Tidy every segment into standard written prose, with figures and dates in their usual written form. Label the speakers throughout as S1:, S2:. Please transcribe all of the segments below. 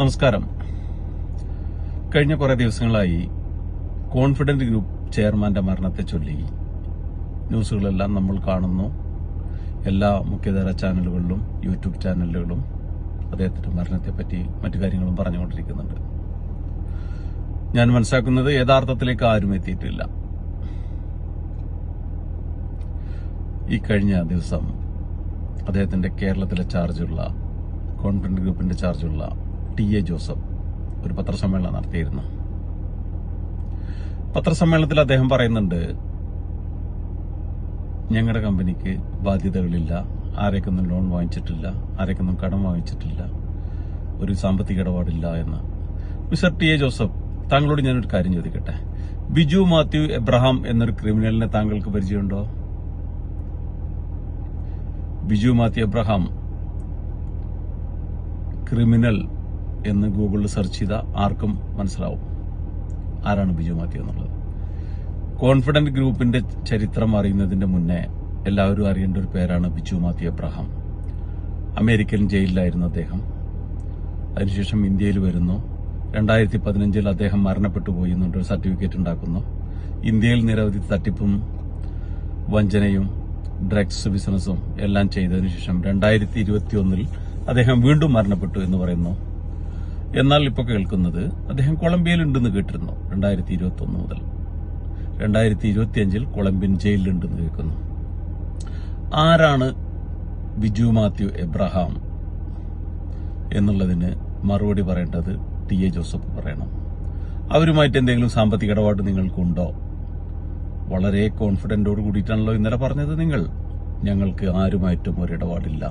S1: നമസ്കാരം. കഴിഞ്ഞ കുറെ ദിവസങ്ങളായി കോൺഫിഡന്റ് ഗ്രൂപ്പ് ചെയർമാന്റെ മരണത്തെ ചൊല്ലി ന്യൂസുകളെല്ലാം നമ്മൾ കാണുന്നു. എല്ലാ മുഖ്യധാര ചാനലുകളിലും യൂട്യൂബ് ചാനലുകളും അദ്ദേഹത്തിന്റെ മരണത്തെപ്പറ്റി മറ്റു കാര്യങ്ങളും പറഞ്ഞുകൊണ്ടിരിക്കുന്നുണ്ട്. ഞാൻ മനസ്സിലാക്കുന്നത് യഥാർത്ഥത്തിലേക്ക് ആരും എത്തിയിട്ടില്ല. ഈ കഴിഞ്ഞ ദിവസം അദ്ദേഹത്തിന്റെ കേരളത്തിലെ ചാർജുള്ള കോൺഫിഡന്റ് ഗ്രൂപ്പിന്റെ ചാർജുള്ള ടി.എ. ജോസഫ് ഒരു പത്രസമ്മേളനം നടത്തിയിരുന്നു. പത്രസമ്മേളനത്തിൽ അദ്ദേഹം പറയുന്നുണ്ട്, ഞങ്ങളുടെ കമ്പനിക്ക് ബാധ്യതകളില്ല, ആരേക്കൊന്നും ലോൺ വാങ്ങിച്ചിട്ടില്ല, ആരേക്കൊന്നും കടം വാങ്ങിച്ചിട്ടില്ല, ഒരു സാമ്പത്തിക ഇടപാടില്ല എന്ന്. മിസ്റ്റർ ടി.എ. ജോസഫ്, താങ്കളോട് ഞാനൊരു കാര്യം ചോദിക്കട്ടെ. ബിജു മാത്യു എബ്രഹാം എന്നൊരു ക്രിമിനലിനെ താങ്കൾക്ക് പരിചയമുണ്ടോ? ബിജു മാത്യു എബ്രഹാം ക്രിമിനൽ എന്ന് ഗൂഗിളിൽ സെർച്ച് ചെയ്താൽ ആർക്കും മനസ്സിലാവും ആരാണ് ബിജു മാത്യു എന്നുള്ളത്. കോൺഫിഡന്റ് ഗ്രൂപ്പിന്റെ ചരിത്രം അറിയുന്നതിന്റെ മുന്നേ എല്ലാവരും അറിയേണ്ട ഒരു പേരാണ് ബിജു മാത്യു എബ്രഹാം. അമേരിക്കൻ ജയിലിലായിരുന്നു അദ്ദേഹം. അതിനുശേഷം ഇന്ത്യയിൽ വരുന്നു. 2015 അദ്ദേഹം മരണപ്പെട്ടു പോയി എന്നൊരു സർട്ടിഫിക്കറ്റ് ഉണ്ടാക്കുന്നു. ഇന്ത്യയിൽ നിരവധി തട്ടിപ്പും വഞ്ചനയും ഡ്രഗ്സ് ബിസിനസ്സും എല്ലാം ചെയ്തതിനു ശേഷം 2021 അദ്ദേഹം വീണ്ടും മരണപ്പെട്ടു എന്ന് പറയുന്നു. എന്നാൽ ഇപ്പോൾ കേൾക്കുന്നത് അദ്ദേഹം കൊളംബിയയിലുണ്ടെന്ന് കേട്ടിരുന്നു. 2021 മുതൽ 2025 കൊളംബിയൻ ജയിലിലുണ്ടെന്ന് കേൾക്കുന്നു. ആരാണ് ബിജു മാത്യു എബ്രഹാം എന്നുള്ളതിന് മറുപടി പറയേണ്ടത് ടി.എ. ജോസഫ് പറയണം. അവരുമായിട്ട് എന്തെങ്കിലും സാമ്പത്തിക ഇടപാട് നിങ്ങൾക്കുണ്ടോ? വളരെ കോൺഫിഡന്റോട് കൂടിയിട്ടാണല്ലോ ഇന്നലെ പറഞ്ഞത് നിങ്ങൾ. ഞങ്ങൾക്ക് ആരുമായിട്ടും ഒരിടപാടില്ല,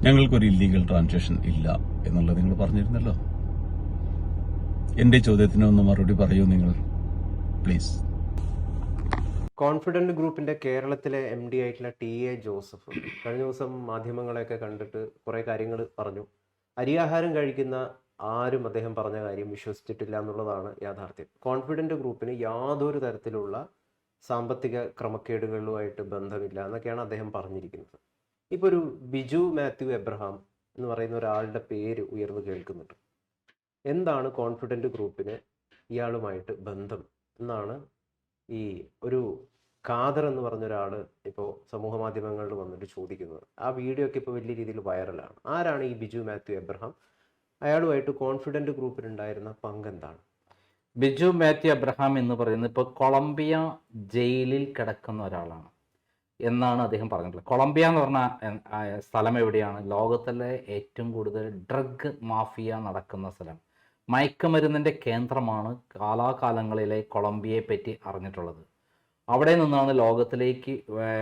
S1: ഞങ്ങൾക്കൊരു ഇല്ലീഗൽ ട്രാൻസാക്ഷൻ ഇല്ല എന്നുള്ളത് നിങ്ങൾ പറഞ്ഞിരുന്നല്ലോ. എന്റെ ചോദ്യത്തിനൊന്ന് മറുപടി പറയൂ നിങ്ങൾ, പ്ലീസ്.
S2: കോൺഫിഡന്റ് ഗ്രൂപ്പിന്റെ കേരളത്തിലെ MD ആയിട്ടുള്ള ടി.എ. ജോസഫ് കഴിഞ്ഞ ദിവസം മാധ്യമങ്ങളെയൊക്കെ കണ്ടിട്ട് കുറേ കാര്യങ്ങൾ പറഞ്ഞു. അരിയാഹാരം കഴിക്കുന്ന ആരും അദ്ദേഹം പറഞ്ഞ കാര്യം വിശ്വസിച്ചിട്ടില്ല എന്നുള്ളതാണ് യാഥാർത്ഥ്യം. കോൺഫിഡന്റ് ഗ്രൂപ്പിന് യാതൊരു തരത്തിലുള്ള സാമ്പത്തിക ക്രമക്കേടുകളുമായിട്ട് ബന്ധമില്ല എന്നൊക്കെയാണ് അദ്ദേഹം പറഞ്ഞിരിക്കുന്നത്. ഇപ്പോൾ ഒരു ബിജു മാത്യു എബ്രഹാം എന്ന് പറയുന്ന ഒരാളുടെ പേര് ഉയർന്നു കേൾക്കുന്നുണ്ട്. എന്താണ് കോൺഫിഡന്റ് ഗ്രൂപ്പിന് ഇയാളുമായിട്ട് ബന്ധം എന്നാണ് ഈ ഒരു ഖാദർ എന്ന് പറഞ്ഞ ഒരാൾ ഇപ്പോൾ സമൂഹ മാധ്യമങ്ങളിൽ വന്നിട്ട് ചോദിക്കുന്നത്. ആ വീഡിയോ ഒക്കെ ഇപ്പോൾ വലിയ രീതിയിൽ വൈറലാണ്. ആരാണ് ഈ ബിജു മാത്യു എബ്രഹാം? അയാളുമായിട്ട് കോൺഫിഡന്റ് ഗ്രൂപ്പിനുണ്ടായിരുന്ന പങ്കെന്താണ്?
S3: ബിജു മാത്യു എബ്രഹാം എന്ന് പറയുന്നത് ഇപ്പോൾ കൊളംബിയ ജയിലിൽ കിടക്കുന്ന ഒരാളാണ് എന്നാണ് അദ്ദേഹം പറഞ്ഞിട്ടുള്ളത്. കൊളംബിയ എന്ന് പറഞ്ഞ സ്ഥലം എവിടെയാണ്? ലോകത്തിലെ ഏറ്റവും കൂടുതൽ ഡ്രഗ് മാഫിയ നടക്കുന്ന സ്ഥലം, മയക്കുമരുന്നിൻ്റെ കേന്ദ്രമാണ് കാലാകാലങ്ങളിലെ കൊളംബിയയെ പറ്റി അറിഞ്ഞിട്ടുള്ളത്. അവിടെ നിന്നാണ് ലോകത്തിലേക്ക്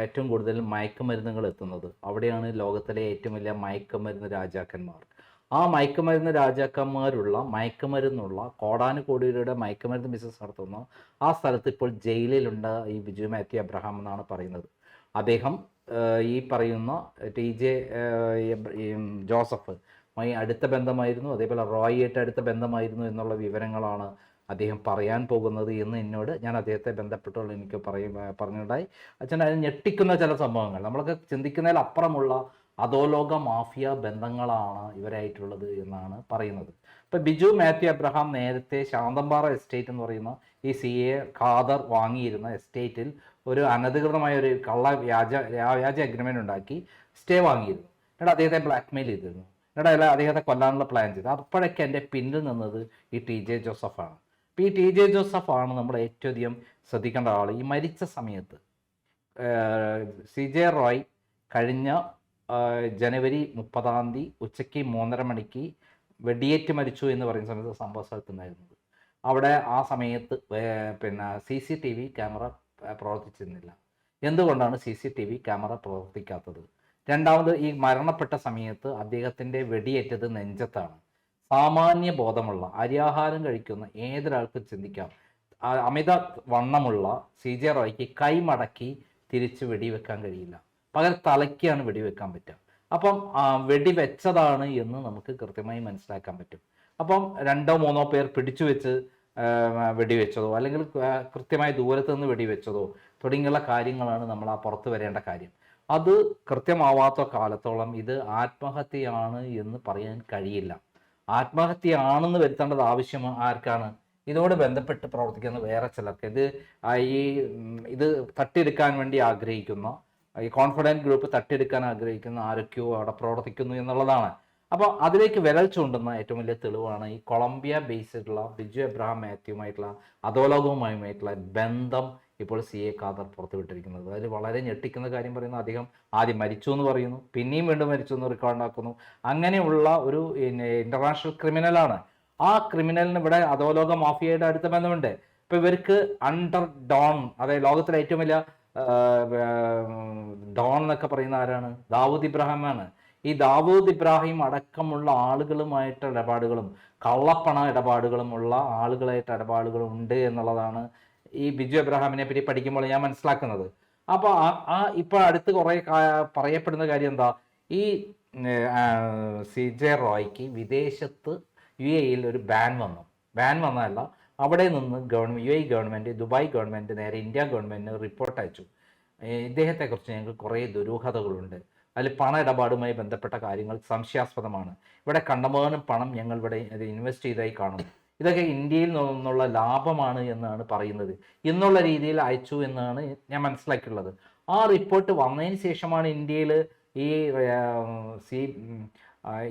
S3: ഏറ്റവും കൂടുതൽ മയക്കുമരുന്നുകൾ എത്തുന്നത്. അവിടെയാണ് ലോകത്തിലെ ഏറ്റവും വലിയ മയക്കുമരുന്ന് രാജാക്കന്മാർ. ആ മയക്കുമരുന്ന് രാജാക്കന്മാരുള്ള മയക്കുമരുന്നുള്ള കോടാനുകോടിയുടെ മയക്കുമരുന്ന് ബിസിനസ് നടത്തുന്ന ആ സ്ഥലത്ത് ഇപ്പോൾ ജയിലിലുണ്ട് ഈ ബിജു മാത്യു എബ്രഹാം എന്നാണ് പറയുന്നത്. അദ്ദേഹം ഈ പറയുന്ന ടി.ജെ. ജോസഫ് അടുത്ത ബന്ധമായിരുന്നു, അതേപോലെ റോയിയായിട്ട് അടുത്ത ബന്ധമായിരുന്നു എന്നുള്ള വിവരങ്ങളാണ് അദ്ദേഹം പറയാൻ പോകുന്നത് എന്ന് എന്നോട് ഞാൻ അദ്ദേഹത്തെ ബന്ധപ്പെട്ടുള്ള എനിക്ക് പറഞ്ഞുണ്ടായി. അച്ഛൻ അതിന് ഞെട്ടിക്കുന്ന ചില സംഭവങ്ങൾ, നമ്മളൊക്കെ ചിന്തിക്കുന്നതിൽ അപ്പുറമുള്ള അധോലോക മാഫിയ ബന്ധങ്ങളാണ് ഇവരായിട്ടുള്ളത് എന്നാണ് പറയുന്നത്. ഇപ്പം ബിജു മാത്യു എബ്രഹാം നേരത്തെ ശാന്തമ്പാറ എസ്റ്റേറ്റ് എന്ന് പറയുന്ന ഈ CA ഖാദർ വാങ്ങിയിരുന്ന എസ്റ്റേറ്റിൽ ഒരു അനധികൃതമായ ഒരു വ്യാജ അഗ്രിമെൻ്റ് ഉണ്ടാക്കി സ്റ്റേ വാങ്ങിയിരുന്നു. എന്നിട്ട് അദ്ദേഹത്തെ ബ്ലാക്ക്മെയിൽ ചെയ്തിരുന്നു. എന്നിട്ട് അദ്ദേഹത്തെ കൊല്ലാനുള്ള പ്ലാൻ ചെയ്തു. അപ്പോഴൊക്കെ എൻ്റെ പിന്നിൽ നിന്നത് ഈ ടി.ജെ. ജോസഫാണ്. അപ്പോൾ ഈ ടി.ജെ. ജോസഫാണ് നമ്മൾ ഏറ്റവും അധികം ശ്രദ്ധിക്കേണ്ട ആൾ. ഈ മരിച്ച സമയത്ത് CJ റോയ് കഴിഞ്ഞ ജനുവരി 30 ഉച്ചയ്ക്ക് 3:30 മണിക്ക് വെടിയേറ്റ് മരിച്ചു എന്ന് പറയുന്ന സമയത്ത് സംഭവ സ്ഥലത്തുണ്ടായിരുന്നത്. അവിടെ ആ സമയത്ത് CCTV ക്യാമറ പ്രവർത്തിച്ചിരുന്നില്ല. എന്തുകൊണ്ടാണ് CCTV ക്യാമറ പ്രവർത്തിക്കാത്തത്? രണ്ടാമത്, ഈ മരണപ്പെട്ട സമയത്ത് അദ്ദേഹത്തിൻ്റെ വെടിയേറ്റത് നെഞ്ചത്താണ്. സാമാന്യ ബോധമുള്ള അരിയാഹാരം കഴിക്കുന്ന ഏതൊരാൾക്കും ചിന്തിക്കാം, അമിത വണ്ണമുള്ള CJ റോയ്ക്ക് കൈമടക്കി തിരിച്ച് വെടിവെക്കാൻ കഴിയില്ല, പകരം തലയ്ക്കാണ് വെടിവെക്കാൻ പറ്റുക. അപ്പം വെടിവെച്ചതാണ് എന്ന് നമുക്ക് കൃത്യമായി മനസ്സിലാക്കാൻ പറ്റും. അപ്പം 2-3 പേർ പിടിച്ചു വെച്ച് വെടിവെച്ചതോ അല്ലെങ്കിൽ കൃത്യമായി ദൂരത്ത് നിന്ന് വെടിവെച്ചതോ തുടങ്ങിയുള്ള കാര്യങ്ങളാണ് നമ്മൾ ആ പുറത്ത് വരേണ്ട കാര്യം. അത് കൃത്യമാവാത്ത കാലത്തോളം ഇത് ആത്മഹത്യയാണ് എന്ന് പറയാൻ കഴിയില്ല. ആത്മഹത്യയാണെന്ന് വരുത്തേണ്ടത് ആവശ്യം ആർക്കാണ്? ഇതോട് ബന്ധപ്പെട്ട് പ്രവർത്തിക്കുന്ന വേറെ ചിലർക്ക്. ഇത് തട്ടിയെടുക്കാൻ വേണ്ടി ആഗ്രഹിക്കുന്ന, ഈ കോൺഫിഡൻറ്റ് ഗ്രൂപ്പ് തട്ടിയെടുക്കാൻ ആഗ്രഹിക്കുന്ന ആരൊക്കെയോ അവിടെ പ്രവർത്തിക്കുന്നു എന്നുള്ളതാണ്. അപ്പോൾ അതിലേക്ക് വിരൽ ചൂണ്ടുന്ന ഏറ്റവും വലിയ തെളിവാണ് ഈ കൊളംബിയ ബേസ്ഡുള്ള ബിജു എബ്രഹാം മാത്യുവുമായിട്ടുള്ള അധോലോകവുമായിട്ടുള്ള ബന്ധം ഇപ്പോൾ CA ഖാദർ പുറത്തുവിട്ടിരിക്കുന്നത്. അതിൽ വളരെ ഞെട്ടിക്കുന്ന കാര്യം പറയുന്നത്, അദ്ദേഹം ആദ്യം മരിച്ചു എന്ന് പറയുന്നു, പിന്നെയും വീണ്ടും മരിച്ചു എന്ന് റെക്കോർഡാക്കുന്നു. അങ്ങനെയുള്ള ഒരു ഇന്റർനാഷണൽ ക്രിമിനലാണ്. ആ ക്രിമിനലിന് ഇവിടെ അധോലോക മാഫിയയുടെ അടുത്ത ബന്ധമുണ്ട്. ഇപ്പൊ ഇവർക്ക് അണ്ടർ ഡോൺ, അതായത് ലോകത്തിലെ ഏറ്റവും വലിയ ഡോൺ എന്നൊക്കെ പറയുന്ന ആരാണ്? ദാവൂദ് ഇബ്രാഹിമാണ്. ഈ ദാവൂദ് ഇബ്രാഹിം അടക്കമുള്ള ആളുകളുമായിട്ട് ഇടപാടുകളും കള്ളപ്പണ ഇടപാടുകളും ഉള്ള ആളുകളായിട്ട് ഇടപാടുകളും ഉണ്ട് എന്നുള്ളതാണ് ഈ ബിജു എബ്രഹാമിനെ പറ്റി പഠിക്കുമ്പോൾ ഞാൻ മനസ്സിലാക്കുന്നത്. അപ്പോൾ ഇപ്പൊ അടുത്ത് കുറെ പറയപ്പെടുന്ന കാര്യം എന്താ, ഈ CJ റോയ്ക്ക് വിദേശത്ത് UAE ഒരു ബാൻ വന്നതല്ല, അവിടെ നിന്ന് UAE ഗവൺമെന്റ്, ദുബായ് ഗവൺമെന്റ് നേരെ ഇന്ത്യ ഗവൺമെന്റിന് റിപ്പോർട്ട് അയച്ചു. ഇദ്ദേഹത്തെക്കുറിച്ച് ഞങ്ങൾക്ക് കുറേ ദുരൂഹതകളുണ്ട്, അതിൽ പണ ഇടപാടുമായി ബന്ധപ്പെട്ട കാര്യങ്ങൾ സംശയാസ്പദമാണ്, ഇവിടെ കണ്ടമാനം പണം ഞങ്ങൾ ഇവിടെ ഇൻവെസ്റ്റ് ചെയ്തായി കാണുന്നു, ഇതൊക്കെ ഇന്ത്യയിൽ നിന്നുള്ള ലാഭമാണ് എന്നാണ് പറയുന്നത് എന്നുള്ള രീതിയിൽ അയച്ചു എന്നാണ് ഞാൻ മനസ്സിലാക്കിയുള്ളത്. ആ റിപ്പോർട്ട് വന്നതിന് ശേഷമാണ് ഇന്ത്യയിൽ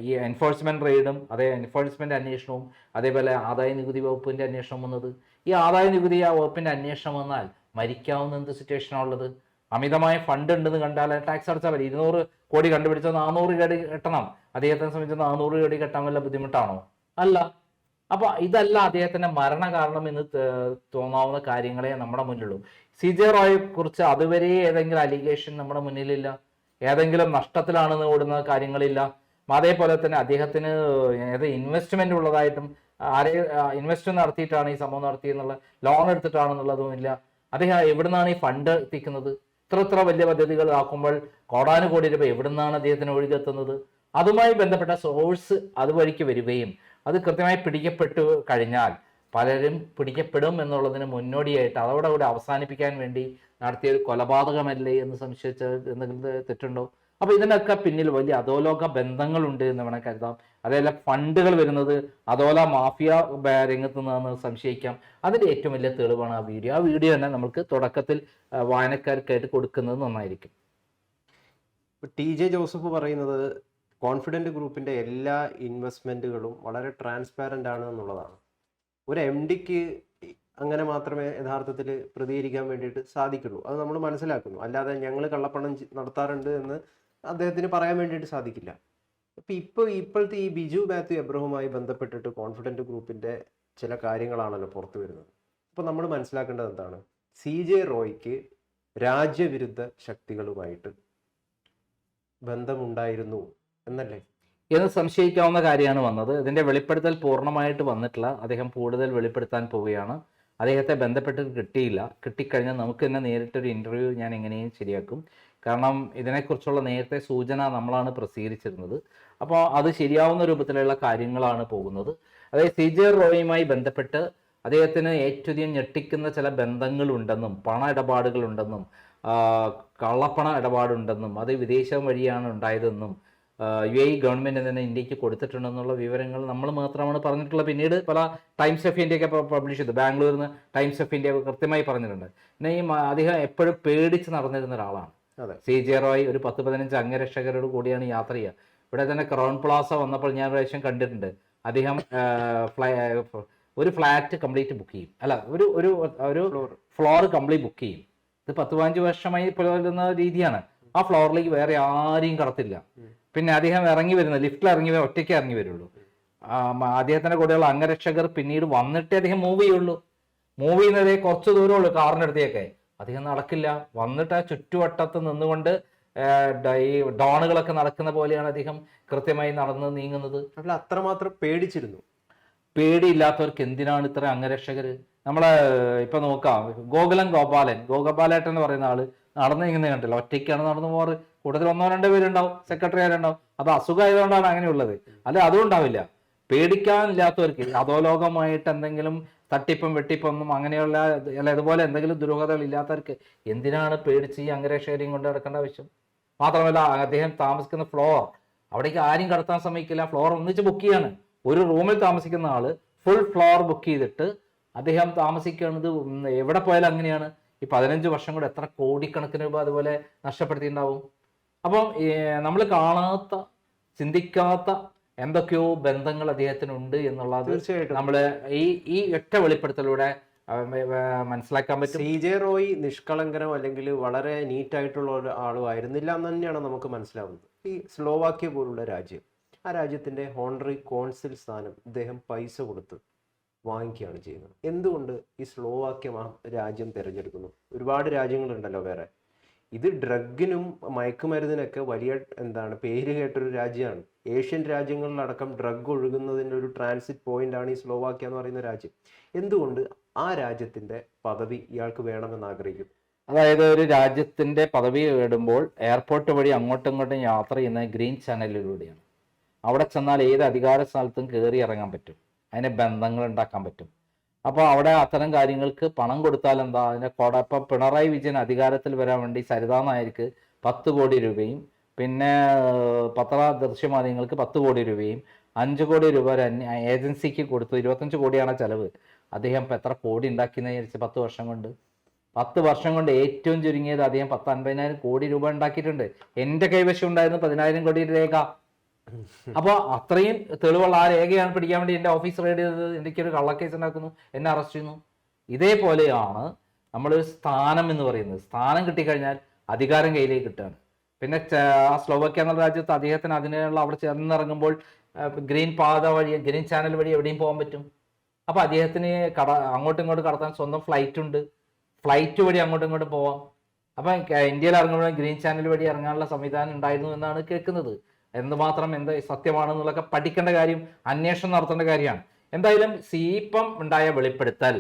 S3: ഈ എൻഫോഴ്സ്മെന്റ് റെയ്ഡും എൻഫോഴ്സ്മെന്റ് അന്വേഷണവും അതേപോലെ ആദായ നികുതി വകുപ്പിന്റെ അന്വേഷണം വന്നത്. ഈ ആദായ നികുതി വകുപ്പിന്റെ അന്വേഷണം വന്നാൽ മരിക്കാവുന്ന എന്ത് സിറ്റുവേഷനാണുള്ളത്? അമിതമായ ഫണ്ട് ഉണ്ടെന്ന് കണ്ടാൽ ടാക്സ് അടച്ചാൽ മതി. 200 കോടി കണ്ടുപിടിച്ചാൽ 400 കോടി കെട്ടണം. അദ്ദേഹത്തെ സംബന്ധിച്ച് 400 കോടി കെട്ടാൻ വല്ല ബുദ്ധിമുട്ടാണോ? അല്ല. അപ്പൊ ഇതല്ല അദ്ദേഹത്തിന്റെ മരണ കാരണം എന്ന് തോന്നാവുന്ന കാര്യങ്ങളെ നമ്മുടെ മുന്നിലുള്ളൂ. CJ റോയെ കുറിച്ച് അതുവരെ ഏതെങ്കിലും അലിഗേഷൻ നമ്മുടെ മുന്നിലില്ല, ഏതെങ്കിലും നഷ്ടത്തിലാണെന്ന് ഓടുന്ന കാര്യങ്ങളില്ല. അതേപോലെ തന്നെ അദ്ദേഹത്തിന് ഏത് ഇൻവെസ്റ്റ്മെന്റ് ഉള്ളതായിട്ടും ആരെ ഇൻവെസ്റ്റ് നടത്തിയിട്ടാണ് ഈ സംഭവം നടത്തിയെന്നുള്ള, ലോൺ എടുത്തിട്ടാണെന്നുള്ളതും ഇല്ല. അദ്ദേഹം എവിടുന്നാണ് ഈ ഫണ്ട് എത്തിക്കുന്നത്? ഇത്ര വലിയ പദ്ധതികൾ ആക്കുമ്പോൾ കോടാനുകോടി രൂപ എവിടുന്നാണ് അദ്ദേഹത്തിന് ഒഴുകെത്തുന്നത്? അതുമായി ബന്ധപ്പെട്ട സോഴ്സ് അതുവഴിക്ക് വരികയും അത് കൃത്യമായി പിടിക്കപ്പെട്ടു കഴിഞ്ഞാൽ പലരും പിടിക്കപ്പെടും എന്നുള്ളതിന് മുന്നോടിയായിട്ട് അതോടെ കൂടെ അവസാനിപ്പിക്കാൻ വേണ്ടി നടത്തിയ ഒരു കൊലപാതകമല്ലേ എന്ന് സംശയിച്ച എന്തെങ്കിലും തെറ്റുണ്ടോ? അപ്പൊ ഇതിനൊക്കെ പിന്നിൽ വലിയ അധോലോക ബന്ധങ്ങളുണ്ട് എന്ന് വേണം കരുതാം. അതേപോലെ ഫണ്ടുകൾ വരുന്നത് അധോല മാഫിയ രംഗത്ത് നിന്നാണ് സംശയിക്കാം. അതിന്റെ ഏറ്റവും വലിയ തെളിവാണ് ആ വീഡിയോ തന്നെ നമുക്ക് തുടക്കത്തിൽ വായനക്കാർക്കായിട്ട് കൊടുക്കുന്നത് നന്നായിരിക്കും.
S2: TJ ജോസഫ് പറയുന്നത് കോൺഫിഡൻറ്റ് ഗ്രൂപ്പിൻ്റെ എല്ലാ ഇൻവെസ്റ്റ്മെൻറ്റുകളും വളരെ ട്രാൻസ്പാരൻ്റ് ആണ് എന്നുള്ളതാണ്. ഒരു MDക്ക് അങ്ങനെ മാത്രമേ യഥാർത്ഥത്തിൽ പ്രതികരിക്കാൻ വേണ്ടിയിട്ട് സാധിക്കുള്ളൂ. അത് നമ്മൾ മനസ്സിലാക്കുന്നു. അല്ലാതെ ഞങ്ങൾ കള്ളപ്പണം നടത്താറുണ്ട് എന്ന് അദ്ദേഹത്തിന് പറയാൻ വേണ്ടിയിട്ട് സാധിക്കില്ല. ഇപ്പോഴത്തെ ഈ ബിജു മാത്യു എബ്രഹവുമായി ബന്ധപ്പെട്ടിട്ട് കോൺഫിഡൻറ്റ് ഗ്രൂപ്പിൻ്റെ ചില കാര്യങ്ങളാണല്ലോ പുറത്തു വരുന്നത്. അപ്പോൾ നമ്മൾ മനസ്സിലാക്കേണ്ടത് എന്താണ്? CJ റോയ്ക്ക് രാജ്യവിരുദ്ധ ശക്തികളുമായിട്ട് ബന്ധമുണ്ടായിരുന്നു എന്നല്ലേ
S3: എന്ന് സംശയിക്കാവുന്ന കാര്യമാണ് വന്നത്. ഇതിന്റെ വെളിപ്പെടുത്തൽ പൂർണ്ണമായിട്ട് വന്നിട്ടില്ല. അദ്ദേഹം കൂടുതൽ വെളിപ്പെടുത്താൻ പോവുകയാണ്. അദ്ദേഹത്തെ ബന്ധപ്പെട്ട് കിട്ടിയില്ല. കിട്ടിക്കഴിഞ്ഞാൽ നമുക്ക് തന്നെ നേരിട്ടൊരു ഇന്റർവ്യൂ ഞാൻ എങ്ങനെയും ശരിയാക്കും. കാരണം ഇതിനെക്കുറിച്ചുള്ള നേരത്തെ സൂചന നമ്മളാണ് പ്രസിദ്ധീകരിച്ചിരുന്നത്. അപ്പോൾ അത് ശരിയാവുന്ന രൂപത്തിലുള്ള കാര്യങ്ങളാണ് പോകുന്നത്. അതായത് CJ റോയുമായി ബന്ധപ്പെട്ട് അദ്ദേഹത്തിന് ഏറ്റവും ഞെട്ടിക്കുന്ന ചില ബന്ധങ്ങളുണ്ടെന്നും പണ ഇടപാടുകളുണ്ടെന്നും കള്ളപ്പണ ഇടപാടുണ്ടെന്നും അത് വിദേശം വഴിയാണ് ഉണ്ടായതെന്നും UAE ഗവൺമെന്റ് തന്നെ ഇന്ത്യക്ക് കൊടുത്തിട്ടുണ്ടെന്നുള്ള വിവരങ്ങൾ നമ്മൾ മാത്രമാണ് പറഞ്ഞിട്ടുള്ളത്. പിന്നീട് പല ടൈംസ് ഓഫ് ഇന്ത്യയൊക്കെ പബ്ലിഷ് ചെയ്തു. ബാംഗ്ലൂരിൽ നിന്ന് ടൈംസ് ഓഫ് ഇന്ത്യ കൃത്യമായി പറഞ്ഞിട്ടുണ്ട്. പിന്നെ ഈ അദ്ദേഹം എപ്പോഴും പേടിച്ച് നടന്നിരുന്ന ഒരാളാണ്. CJ റോയ് ഒരു 10-15 അംഗരക്ഷകരോട് കൂടിയാണ് യാത്ര ചെയ്യുക. ഇവിടെ തന്നെ ക്രൗൺ പ്ലാസ വന്നപ്പോൾ ഞാൻ പ്രാവശ്യം കണ്ടിട്ടുണ്ട്. അദ്ദേഹം ഒരു ഫ്ലാറ്റ് കംപ്ലീറ്റ് ബുക്ക് ചെയ്യും, അല്ല ഒരു ഫ്ലോർ കംപ്ലീറ്റ് ബുക്ക് ചെയ്യും. ഇത് 10-15 വർഷമായി പുലരുന്ന രീതിയാണ്. ആ ഫ്ലോറിലേക്ക് വേറെ ആരെയും കടത്തില്ല. പിന്നെ അദ്ദേഹം ലിഫ്റ്റിൽ ഇറങ്ങി ഒറ്റയ്ക്ക് ഇറങ്ങി വരുള്ളൂ. അദ്ദേഹത്തിന്റെ കൂടെയുള്ള അംഗരക്ഷകർ പിന്നീട് വന്നിട്ടേ അദ്ദേഹം മൂവ് ചെയ്യുള്ളൂ. മൂവ് ചെയ്യുന്നതേ കുറച്ച് ദൂരമുള്ളൂ കാറിന്റെ അടുത്തേക്ക്. അദ്ദേഹം നടക്കില്ല. വന്നിട്ട് ആ ചുറ്റുവട്ടത്ത് നിന്നുകൊണ്ട് ഈ ഡോണുകളൊക്കെ നടക്കുന്ന പോലെയാണ് അദ്ദേഹം കൃത്യമായി നടന്ന് നീങ്ങുന്നത്.
S2: അത്രമാത്രം പേടിച്ചിരുന്നു.
S3: പേടിയില്ലാത്തവർക്ക് എന്തിനാണ് ഇത്ര അംഗരക്ഷകര്? നമ്മളെ ഇപ്പൊ നോക്കാം, ഗോപാലേട്ടൻ എന്ന് പറയുന്ന ആള് നടന്നു നീങ്ങുന്നത് കണ്ടില്ല. ഒറ്റയ്ക്കാണ് നടന്നു പോവാറ്. കൂടുതൽ 1-2 പേരുണ്ടാവും, സെക്രട്ടറി ആരുണ്ടാവും. അത് അസുഖമായതുകൊണ്ടാണ് അങ്ങനെയുള്ളത്, അല്ലെ അതും ഉണ്ടാവില്ല. പേടിക്കാനില്ലാത്തവർക്ക് അധോലോകമായിട്ട് എന്തെങ്കിലും തട്ടിപ്പും വെട്ടിപ്പൊന്നും അങ്ങനെയുള്ള അല്ല ഇതുപോലെ എന്തെങ്കിലും ദുരൂഹതകൾ ഇല്ലാത്തവർക്ക് എന്തിനാണ് പേടിച്ച് ഈ അംഗരക്ഷകരെയും കൊണ്ട് നടക്കേണ്ട ആവശ്യം? മാത്രമല്ല അദ്ദേഹം താമസിക്കുന്ന ഫ്ലോർ, അവിടേക്ക് ആരും കടത്താൻ സമ്മതിക്കില്ല. ഫ്ലോർ ഒന്നിച്ച് ബുക്ക് ചെയ്യാണ്. ഒരു റൂമിൽ താമസിക്കുന്ന ആള് ഫുൾ ഫ്ലോർ ബുക്ക് ചെയ്തിട്ട് അദ്ദേഹം താമസിക്കുന്നത് എവിടെ പോയാലും അങ്ങനെയാണ്. ഈ 15 വർഷം കൂടെ എത്ര കോടിക്കണക്കിന് രൂപ അതുപോലെ നഷ്ടപ്പെടുത്തിയിട്ടുണ്ടാവും. അപ്പം നമ്മൾ കാണാത്ത, ചിന്തിക്കാത്ത എന്തൊക്കെയോ ബന്ധങ്ങൾ അദ്ദേഹത്തിനുണ്ട് എന്നുള്ളത്
S2: തീർച്ചയായിട്ടും
S3: നമ്മള് ഈ ഒറ്റ വെളിപ്പെടുത്തലൂടെ മനസ്സിലാക്കാൻ പറ്റും.
S2: CJ റോയ് നിഷ്കളങ്കനോ അല്ലെങ്കിൽ വളരെ നീറ്റായിട്ടുള്ള ഒരു ആളും ആയിരുന്നില്ല എന്ന് തന്നെയാണ് നമുക്ക് മനസ്സിലാവുന്നത്. ഈ സ്ലോവാക്യ പോലുള്ള രാജ്യം, ആ രാജ്യത്തിന്റെ ഹോണററി കോൺസിൽ സ്ഥാനം ഇദ്ദേഹം പൈസ കൊടുത്ത് വാങ്ങിക്കുകയാണ് ചെയ്യുന്നത്. എന്തുകൊണ്ട് ഈ സ്ലോവാക്യ രാജ്യം തിരഞ്ഞെടുക്കുന്നു? ഒരുപാട് രാജ്യങ്ങളുണ്ടല്ലോ വേറെ. ഇത് ഡ്രഗിനും മയക്കുമരുന്നിനൊക്കെ വലിയ പേര് കേട്ടൊരു രാജ്യമാണ്. ഏഷ്യൻ രാജ്യങ്ങളിലടക്കം ഡ്രഗ് ഒഴുകുന്നതിൻ്റെ ഒരു ട്രാൻസിറ്റ് പോയിന്റ് ആണ് ഈ സ്ലോവാക്യ എന്ന് പറയുന്ന രാജ്യം. എന്തുകൊണ്ട് ആ രാജ്യത്തിന്റെ പദവി ഇയാൾക്ക് വേണമെന്ന് ആഗ്രഹിക്കും?
S3: അതായത് ഒരു രാജ്യത്തിന്റെ പദവി നേടുമ്പോൾ എയർപോർട്ട് വഴി അങ്ങോട്ടും ഇങ്ങോട്ടും യാത്ര ചെയ്യുന്നത് ഗ്രീൻ ചാനലിലൂടെയാണ്. അവിടെ ചെന്നാൽ ഏത് അധികാര സ്ഥലത്തും കയറി ഇറങ്ങാൻ പറ്റും, അതിന് ബന്ധങ്ങൾ ഉണ്ടാക്കാൻ പറ്റും. അപ്പോൾ അവിടെ അത്തരം കാര്യങ്ങൾക്ക് പണം കൊടുത്താൽ എന്താ, അതിന്റെ ഇപ്പം പിണറായി വിജയൻ അധികാരത്തിൽ വരാൻ വേണ്ടി സരിതാ നായർക്ക് 10 കോടി രൂപയും പിന്നെ പത്ര ദൃശ്യമാധ്യമങ്ങൾക്ക് 10 കോടി രൂപയും 5 കോടി രൂപ ഒരു ഏജൻസിക്ക് കൊടുത്തു. 25 കോടിയാണ് ചെലവ്. അദ്ദേഹം ഇപ്പം എത്ര കോടി ഉണ്ടാക്കിയെന്ന് വിചാരിച്ച് 10 വർഷം കൊണ്ട്? 10 വർഷം കൊണ്ട് ഏറ്റവും ചുരുങ്ങിയത് അദ്ദേഹം 10-50,000 കോടി രൂപ ഉണ്ടാക്കിയിട്ടുണ്ട്. എൻ്റെ കൈവശം ഉണ്ടായിരുന്നു 10,000 കോടി രേഖ. അപ്പോൾ അത്രയും തെളിവുള്ള ആ രേഖയാണ് പിടിക്കാൻ വേണ്ടി എൻ്റെ ഓഫീസ് റെയ്ഡ് ചെയ്തത്. എനിക്കൊരു കള്ളക്കേസ് ഉണ്ടാക്കുന്നു, എന്നെ അറസ്റ്റ് ചെയ്യുന്നു. ഇതേപോലെയാണ് നമ്മളൊരു സ്ഥാനം എന്ന് പറയുന്നത്. സ്ഥാനം കിട്ടിക്കഴിഞ്ഞാൽ അധികാരം കയ്യിലേക്ക് കിട്ടുകയാണ്. പിന്നെ ആ സ്ലോവാക്യ എന്നുള്ള രാജ്യത്ത് അദ്ദേഹത്തിന് അതിനുള്ള അവിടെ ചെന്നിറങ്ങുമ്പോൾ ഗ്രീൻ പാത വഴി, ഗ്രീൻ ചാനൽ വഴി എവിടെയും പോകാൻ പറ്റും. അപ്പോൾ അദ്ദേഹത്തിന് അങ്ങോട്ടും ഇങ്ങോട്ടും കടത്താൻ സ്വന്തം ഫ്ലൈറ്റ് ഉണ്ട്. ഫ്ലൈറ്റ് വഴി അങ്ങോട്ടും ഇങ്ങോട്ടും പോവാം. അപ്പം ഇന്ത്യയിൽ ഇറങ്ങുമ്പോൾ ഗ്രീൻ ചാനൽ വഴി ഇറങ്ങാനുള്ള സംവിധാനം ഉണ്ടായിരുന്നു എന്നാണ് കേൾക്കുന്നത്. എന്തുമാത്രം സത്യമാണെന്നുള്ളതൊക്കെ പഠിക്കേണ്ട കാര്യം, അന്വേഷണം നടത്തേണ്ട കാര്യമാണ്. എന്തായാലും ഇപ്പം ഉണ്ടായ വെളിപ്പെടുത്തൽ,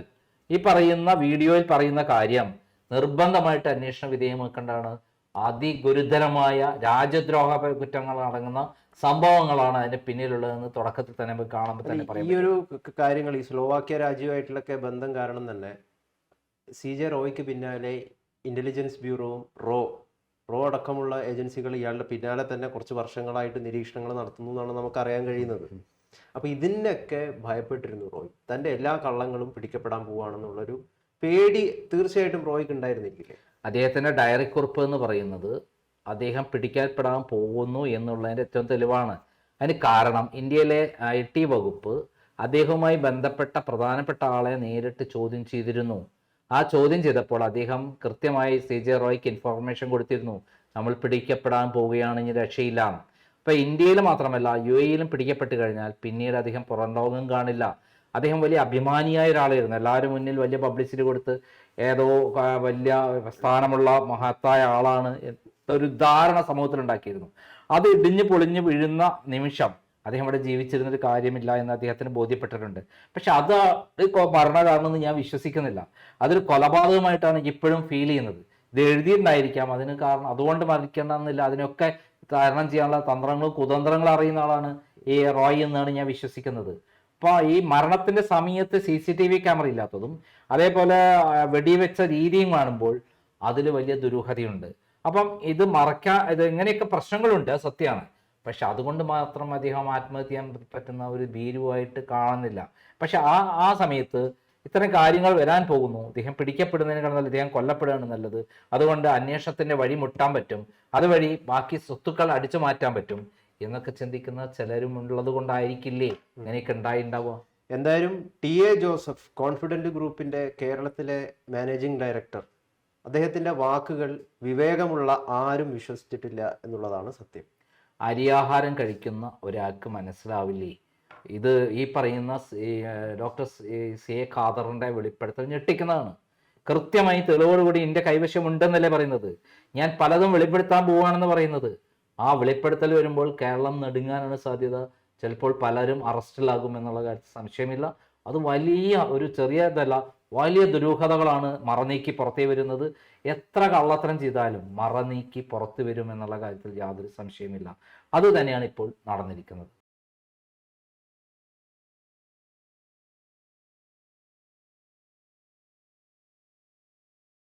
S3: ഈ പറയുന്ന വീഡിയോയിൽ പറയുന്ന കാര്യം നിർബന്ധമായിട്ട് അന്വേഷണ വിധേയമാക്കേണ്ടതാണ്. അതിഗുരുതരമായ രാജ്യദ്രോഹ കുറ്റങ്ങൾ അടങ്ങുന്ന സംഭവങ്ങളാണ് അതിന്റെ പിന്നിലുള്ളതെന്ന് തുടക്കത്തിൽ തന്നെ കാണുമ്പോൾ തന്നെ പറയാം.
S2: ഈ ഒരു കാര്യങ്ങൾ ഈ സ്ലോവാക്യ രാജ്യമായിട്ടുള്ളൊക്കെ ബന്ധം കാരണം തന്നെ CJ റോയ്ക്ക് പിന്നാലെ ഇന്റലിജൻസ് ബ്യൂറോവും റോ അടക്കമുള്ള ഏജൻസികൾ ഇയാളുടെ പിന്നാലെ തന്നെ കുറച്ച് വർഷങ്ങളായിട്ട് നിരീക്ഷണങ്ങൾ നടത്തുന്നു എന്നാണ് നമുക്ക് അറിയാൻ കഴിയുന്നത്. അപ്പൊ ഇതിനൊക്കെ ഭയപ്പെട്ടിരുന്നു റോയ്. തന്റെ എല്ലാ കള്ളങ്ങളും പിടിക്കപ്പെടാൻ പോവുകയാണെന്നുള്ളൊരു പേടി തീർച്ചയായിട്ടും റോയ്ക്ക് ഉണ്ടായിരുന്നില്ലേ?
S3: അദ്ദേഹത്തിന്റെ ഡയറി കുറിപ്പ് എന്ന് പറയുന്നത് അദ്ദേഹം പിടിക്കപ്പെടാൻ പോകുന്നു എന്നുള്ളതിന്റെ ഏറ്റവും തെളിവാണ്. അതിന് കാരണം ഇന്ത്യയിലെ IT വകുപ്പ് അദ്ദേഹവുമായി ബന്ധപ്പെട്ട പ്രധാനപ്പെട്ട ആളെ നേരിട്ട് ചോദ്യം ചെയ്തിരുന്നു. ആ ചോദ്യം ചെയ്തപ്പോൾ അദ്ദേഹം കൃത്യമായി CJ റോയ്ക്ക് ഇൻഫോർമേഷൻ കൊടുത്തിരുന്നു, നമ്മൾ പിടിക്കപ്പെടാൻ പോവുകയാണ്, ഇനി രക്ഷയില്ല. അപ്പൊ ഇന്ത്യയിൽ മാത്രമല്ല UAE-യിലും പിടിക്കപ്പെട്ട് കഴിഞ്ഞാൽ പിന്നീട് അദ്ദേഹം പുറം ലോകം കാണില്ല. അദ്ദേഹം വലിയ അഭിമാനിയായ ഒരാളായിരുന്നു. എല്ലാവരും മുന്നിൽ വലിയ പബ്ലിസിറ്റി കൊടുത്ത് ഏതോ വലിയ സ്ഥാനമുള്ള മഹത്തായ ആളാണ് ഒരു ധാരണ സമൂഹത്തിൽ ഉണ്ടാക്കിയിരുന്നു. അത് ഇടിഞ്ഞു പൊളിഞ്ഞു വീഴുന്ന നിമിഷം അദ്ദേഹം ഇവിടെ ജീവിച്ചിരുന്നൊരു കാര്യമില്ല എന്ന് അദ്ദേഹത്തിന് ബോധ്യപ്പെട്ടിട്ടുണ്ട്. പക്ഷെ അത് മരണകാരണമെന്ന് ഞാൻ വിശ്വസിക്കുന്നില്ല. അതൊരു കൊലപാതകമായിട്ടാണ് ഇപ്പോഴും ഫീൽ ചെയ്യുന്നത്. ഇത് എഴുതിയിട്ടുണ്ടായിരിക്കാം, അതിന് കാരണം അതുകൊണ്ട് മരിക്കണമെന്നില്ല. അതിനൊക്കെ തരണം ചെയ്യാനുള്ള തന്ത്രങ്ങളും കുതന്ത്രങ്ങളും അറിയുന്ന ആളാണ് ഈ റോയ് എന്നാണ് ഞാൻ വിശ്വസിക്കുന്നത്. അപ്പോൾ ഈ മരണത്തിന്റെ സമയത്ത് CCTV ക്യാമറ ഇല്ലാത്തതും അതേപോലെ വെടിവെച്ച രീതിയും കാണുമ്പോൾ അതിൽ വലിയ ദുരൂഹതയുണ്ട്. അപ്പം ഇത് ഇത് എങ്ങനെയൊക്കെ പ്രശ്നങ്ങളുണ്ട്, സത്യമാണ്. പക്ഷെ അതുകൊണ്ട് മാത്രം അദ്ദേഹം ആത്മഹത്യ ചെയ്യാൻ പറ്റുന്ന ഒരു ഭീരുവായിട്ട് കാണുന്നില്ല. പക്ഷെ ആ സമയത്ത് ഇത്തരം കാര്യങ്ങൾ വരാൻ പോകുന്നു. അദ്ദേഹം പിടിക്കപ്പെടുന്നതിനേക്കാൾ നല്ലത് അദ്ദേഹം കൊല്ലപ്പെടുകയാണ് നല്ലത്. അതുകൊണ്ട് അന്വേഷണത്തിന്റെ വഴി മുട്ടാൻ പറ്റും, അതുവഴി ബാക്കി സ്വത്തുക്കൾ അടിച്ചു മാറ്റാൻ പറ്റും എന്നൊക്കെ ചിന്തിക്കുന്ന ചിലരും ഉള്ളത് കൊണ്ടായിരിക്കില്ലേ ഇങ്ങനെയൊക്കെ ഉണ്ടാവുക.
S2: എന്തായാലും TA ജോസഫ്, കോൺഫിഡന്റ് ഗ്രൂപ്പിന്റെ കേരളത്തിലെ മാനേജിംഗ് ഡയറക്ടർ, അദ്ദേഹത്തിന്റെ വാക്കുകൾ വിവേകമുള്ള ആരും വിശ്വസിച്ചിട്ടില്ല എന്നുള്ളതാണ് സത്യം.
S3: അരിയാഹാരം കഴിക്കുന്ന ഒരാൾക്ക് മനസ്സിലാവില്ലേ? ഇത് ഈ പറയുന്ന ഡോക്ടർ CA ഖാദറിന്റെ വെളിപ്പെടുത്തൽ ഞെട്ടിക്കുന്നതാണ്. കൃത്യമായി തെളിവോടുകൂടി എൻ്റെ കൈവശം ഉണ്ടെന്നല്ലേ പറയുന്നത്. ഞാൻ പലതും വെളിപ്പെടുത്താൻ പോവുകയാണെന്ന് പറയുന്നത്. ആ വെളിപ്പെടുത്തൽ വരുമ്പോൾ കേരളം നെടുങ്ങാനാണ് സാധ്യത. ചിലപ്പോൾ പലരും അറസ്റ്റിലാകും എന്നുള്ള കാര്യത്തിൽ സംശയമില്ല. അത് വലിയ ഒരു ചെറിയതല്ല, വലിയ ദുരൂഹതകളാണ് മറനീക്കി പുറത്തേ വരുന്നത്. എത്ര കള്ളത്തരം ചെയ്താലും മറനീക്കി പുറത്തു വരും എന്നുള്ള കാര്യത്തിൽ യാതൊരു സംശയമില്ല. അതുതന്നെയാണ് ഇപ്പോൾ നടന്നിരിക്കുന്നത്.